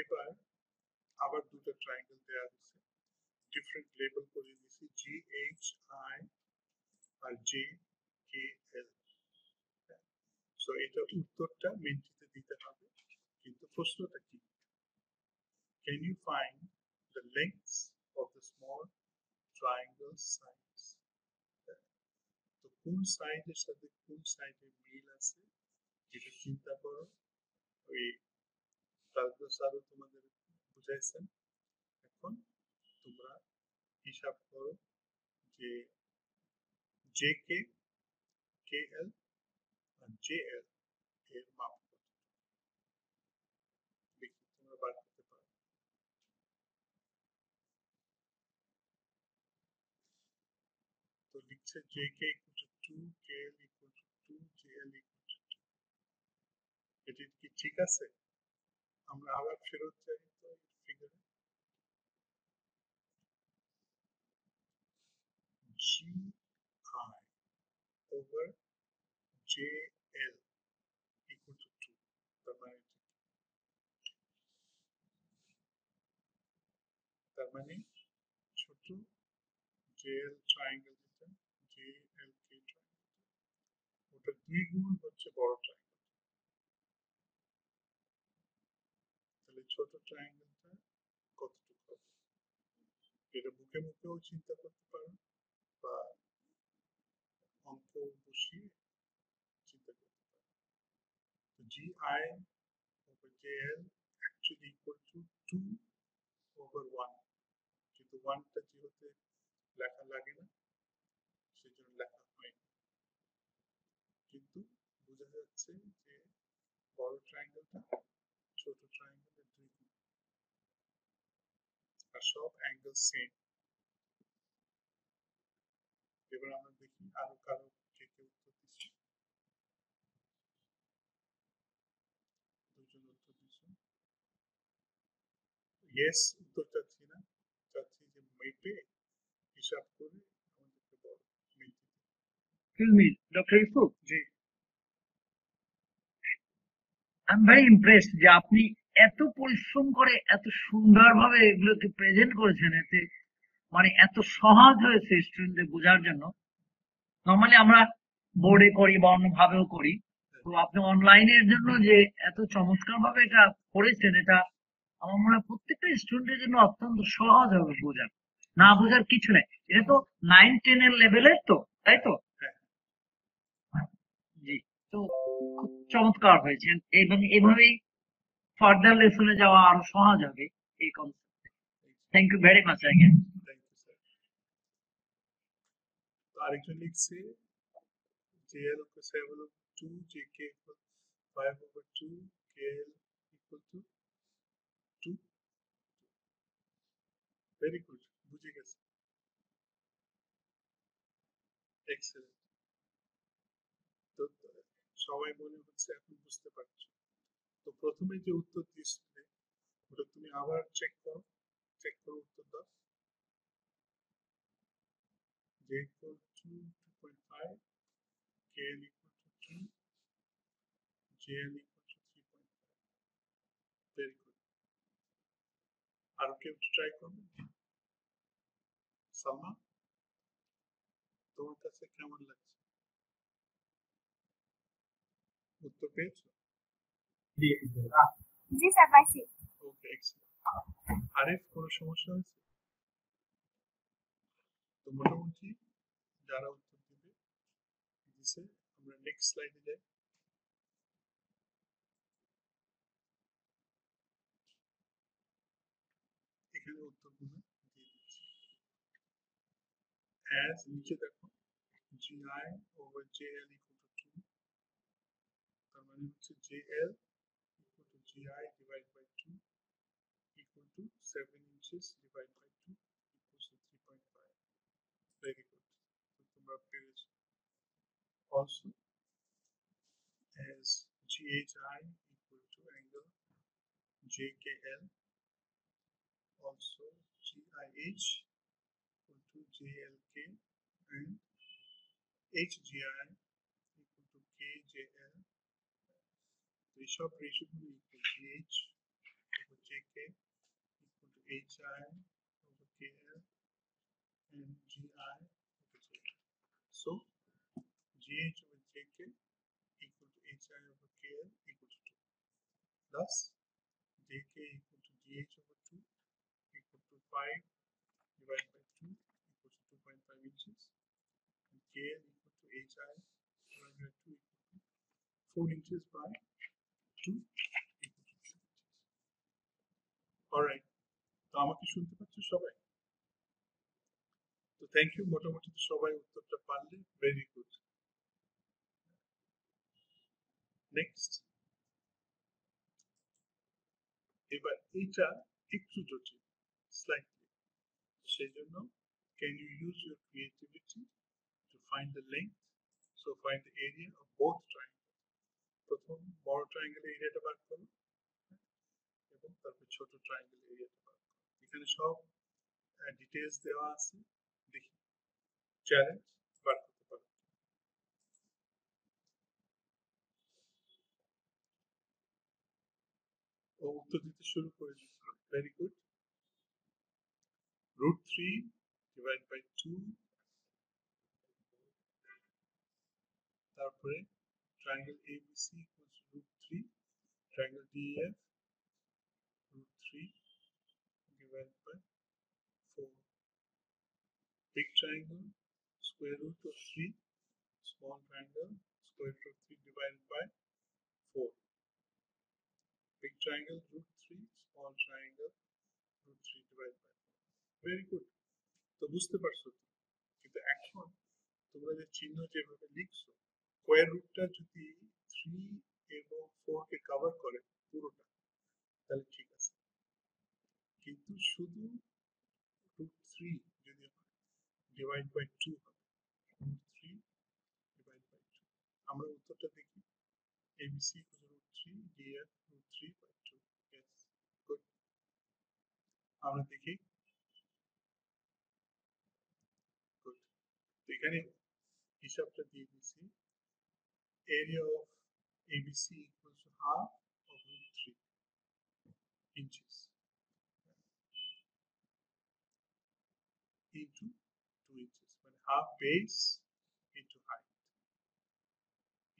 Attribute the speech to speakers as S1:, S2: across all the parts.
S1: এবার আবার দুটো ট্রায়াঙ্গেল দেওয়া হয়েছে, ডিফারেন্ট লেবেল করে দিয়েছি, GHI আর JKL। সো এটা উত্তরটা মেনটিতে দিতে হবে, কিন্তু প্রশ্নটা কি, can you find the lengths of the small triangle sides? তো কোন সাইডের সাথে কোন সাইডের মিল আছে এটা চিন্তা করো। ওই তারপর স্যারও তোমাদের বুঝাইছেন। এখন তোমরা হিসাব করো যে JK, KL আর JL এর মাপ কত, দেখি তোমরা বার করতে পারো। তো লিখছে JK equal to 2, KL equal to 2, JL equal to 2। এটি কি ঠিক আছে? আমরা আবার ফেরত যাই তো ফিগারে, GI over JL equal to 2, তার মানে ছোট JL ট্রায়াঙ্গেল যেটা, JLK ট্রায়াঙ্গেল, ওটা 2 গুণ হচ্ছে বড় ট্রায়াঙ্গেল। তাহলে ছোট ট্রায়াঙ্গেলটা কতটুকু হবে, এটা মুখে মুখেও চিন্তা করতে পারো বা অঙ্ক বসিয়ে চিন্তা করতে পারো। তো GI over JL actually equal to 2 over 1, কিন্তু 1টা যেহেতু লেখা লাগে না সেজন্য লেখা হয়নি, কিন্তু বোঝা যাচ্ছে যে বড় ট্রায়াঙ্গেলটা ছোট ট্রায়াঙ্গেলের 2 গুণ, আর সব অ্যাঙ্গেল সেম। এবার আমরা দেখি আরো কারো কে কে উত্তর দিচ্ছে। দুজন উত্তর দিচ্ছে ইয়েস, উত্তর চাচ্ছি না, চাচ্ছি যে মেপে হিসাব করে আমাদেরকে বলো মেপে।
S2: Excuse me, Dr. Yusuf.
S1: G,
S2: I'm very impressed যে আপনি এত পরিশ্রম করে এত সুন্দরভাবে এগুলোকে প্রেজেন্ট করেছেন, এতে মানে এত সহজ হয়েছে স্টুডেন্টদের বোঝার জন্য। নর্মালি আমরা বোর্ডে করি বা অন্যভাবেও করি, তো আপনি অনলাইনের জন্য যে এত চমৎকার ভাবে এটা করেছেন, এটা আমার মনে হয় প্রত্যেকটা স্টুডেন্টের জন্য অত্যন্ত সহজ হবে বোঝার, না বোঝার কিছু নেই। এটা তো 9-10 এর লেভেলের, তো তাই তো?
S1: হ্যাঁ,
S2: জি। তো খুব চমৎকার হয়েছে, এবং এভাবেই ফার্দার লেসনে যাওয়া আরো সহজ হবে এই concept. Thank you very much again.
S1: Thank you sir. তো আরেকজন লিখছে JL equal 7 over 2, JK equal 5 over 2, KL equal to 2। Very good, বুঝে গেছে, এক্সেলেন্ট। তো সবাই মনে হচ্ছে এখন বুঝতে পারছো। তো প্রথমে যে উত্তর দিয়েছিলে ওটা তুমি আবার চেক করো, চেক করে উত্তর দাও। J equal to 2.5, KL equal to 2, JL equal to 3.5। Very good. আরো কেউ ট্রাই করবে? সালমা, তোমার কাছে কেমন লাগছে, উত্তর পেয়েছো?
S3: জি স্যার, পাইছি।
S1: ওকে, এক্সেলেন্ট। আরিফ, কোনো সমস্যা হয়েছে? তো মোটামুটি যারা উত্তর দিবে দিছে। আমরা নেক্সট স্লাইডে যাই। এখানে উত্তরগুলো দিয়ে দিচ্ছি। অ্যাজ নিচে দেখো GI over JL equal to 2, তার মানে হচ্ছে JL equal to GI divided by 2 equal to 7 inches divided by 2 equals to 3.5। Very good. তো তোমরা পেরেছো। Also, as GHI equal to angle JKL, also GIH equal to JLK, and HGI equal to KJL। তো এইসব রেশিওগুলো equal GH over JK HI over KL and GI over JK. So GH over JK equal to HI over KL equal to 2 plus JK equal to GH over 2 equal to 5 divided by 2 equals to 2.5 inches and KL equal to HI divided by 2 equal to 4 inches by 2 equal to 2 inches. Alright, তো আমাকে শুনতে পাচ্ছ সবাই? তো thank you, মোটামুটি সবাই উত্তরটা পারলে, ভেরি গুড। নেক্সট, এবার এটা একটু জটিল স্লাইটলি, সেই জন্য can you use your creativity to find the length, so find the area of both triangles. প্রথম বড় ট্রায়াঙ্গেল এরিয়াটা বার করো এবং তারপর ছোট ট্রায়াঙ্গেল এরিয়াটা বার করো। এখানে সব ডিটেইলস দেওয়া আছে, দেখি চ্যালেঞ্জ বার করতে পারো। ও উত্তর দিতে শুরু করে দিচ্ছে, ভেরি গুড। √3 divided by 2, তারপরে triangle ABC equals √3, triangle DEF √3 divided by 4, big triangle square root of 3, small triangle square root of 3 divided by 4, big triangle √3, small triangle √3 divided by 4. Very good. তো বুঝতে পারছো, কিন্তু এখন তোমরা যে চিহ্ন যেভাবে লিখছো, স্কোয়ার রুটটা যদি 3 এবং 4 কে কভার করে পুরোটা, তাহলে ঠিক আছে, কিন্তু শুধু √3 যদি হয় ডিভাইড বাই 2 হবে, √3 ডিভাইড বাই 2। আমরা উত্তরটা দেখি, ABC √3, DF √3 by 2। Yes, good. আমরা দেখি, good। তো এখানে হিসাবটা দিয়ে দিছি, area of ABC equals to half of √3 inches into 2 inches, মানে half base into height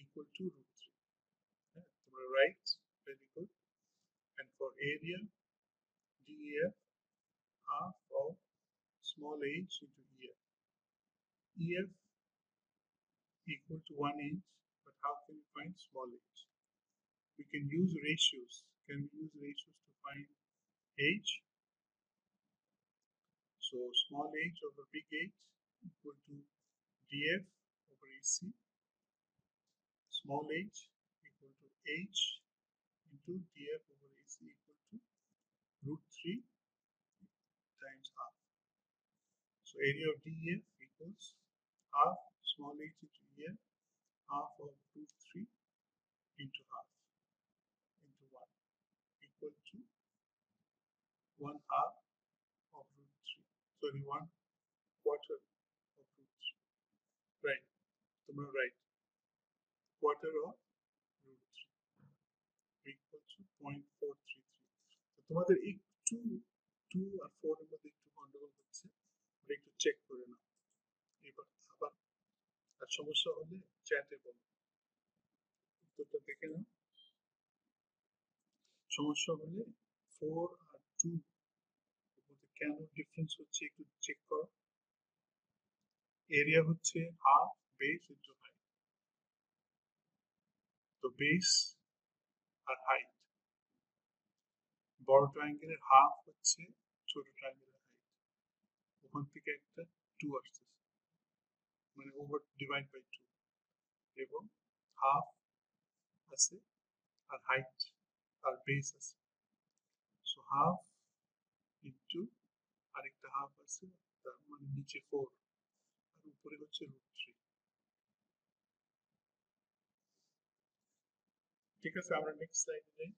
S1: equal to √3. তোমরা right, very good. And for area, DEF half of small h into EF. EF equal to 1 inch, but how can we find small h? We can use ratios. Can we use ratios to find h? So small h over big H equal to DF over AC. Small h equal to h into DF over AC equal to √3 times half. So area of DEF equals half small h into EF, half of √3 into half into 1 equal to 1 half of √3. Sorry, 1 quarter of √3. Right. তোমরা right. Quarter of √3 equal to 0.433. তো তোমাদের একটু 2 আর 4 এর মধ্যে একটু গন্ডগোল হচ্ছে, ওটা একটু চেক করে নাও। এবার আবার আর সমস্যা হলে চ্যাটে বলো, উত্তরটা দেখে নাও। সমস্যা হলে 4 আর 2 এর মধ্যে কেন ডিফারেন্স হচ্ছে একটু চেক করো। এরিয়া হচ্ছে হাফ বেস ইনটু হাইট, তো বেস আর হাইট, বড় ট্রায়াঙ্গেলের হাফ হচ্ছে ছোট ট্রায়াঙ্গেলের হাইট, ওখান থেকে একটা 2 আসতেছে, মানে ওভার ডিভাইড বাই 2, এবং হাফ আছে আর হাইট আর বেস আছে, সো হাফ ইনটু আরেকটা হাফ আছে, তার মানে নিচে 4 আর উপরে হচ্ছে √3। ঠিক আছে, আমরা নেক্সট স্লাইডে যাই।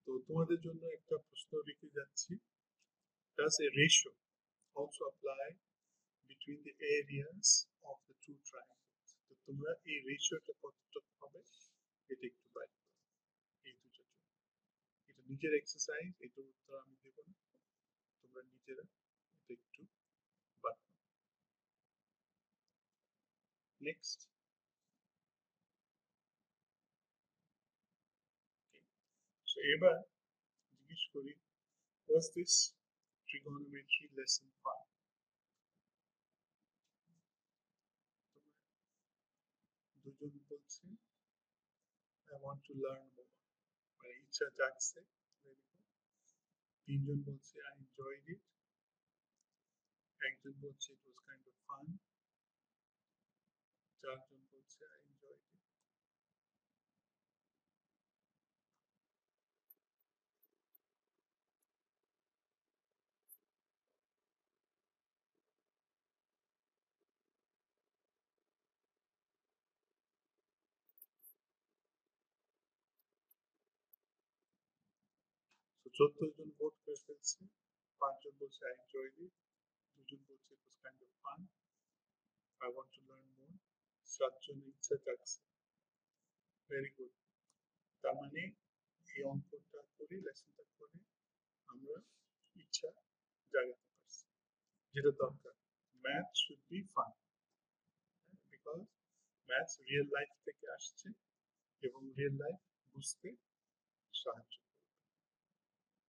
S1: তো তোমাদের জন্য একটা প্রশ্ন লিখে যাচ্ছি, does a ratio also apply between the areas of the two triangles? তো তোমরা এই রেশিওটা কতটুকু হবে এটা একটু বাইর করো এই দুটোর জন্য। এটা নিজের এক্সারসাইজ, এটার উত্তর আমি দেব না, তোমরা নিজেরা এটা একটু বানাও। নেক্সট, এবার জিজ্ঞেস করি, was this trigonometry lesson fun? দুজন বলছে I want to learn more, মানে ইচ্ছা জাগছে। তিনজন বলছে I enjoyed it, একজন বলছে it was kind of fun, চারজন বলছে I enjoyed it। তো 14 জন ভোট করে ফেলছে, 5 জন বলছে I enjoyed it, 2 জন বলছে it was kind of fun, I want to learn more, 7 জন ইচ্ছা জাগছে। Very good. তার মানে এই অঙ্কটা করে, লেসনটা করে আমরা ইচ্ছা জাগাতে পারছি, যেটা দরকার। Math should be fun, because math real life থেকে আসছে এবং রিয়েল লাইফ বুঝতে সাহায্য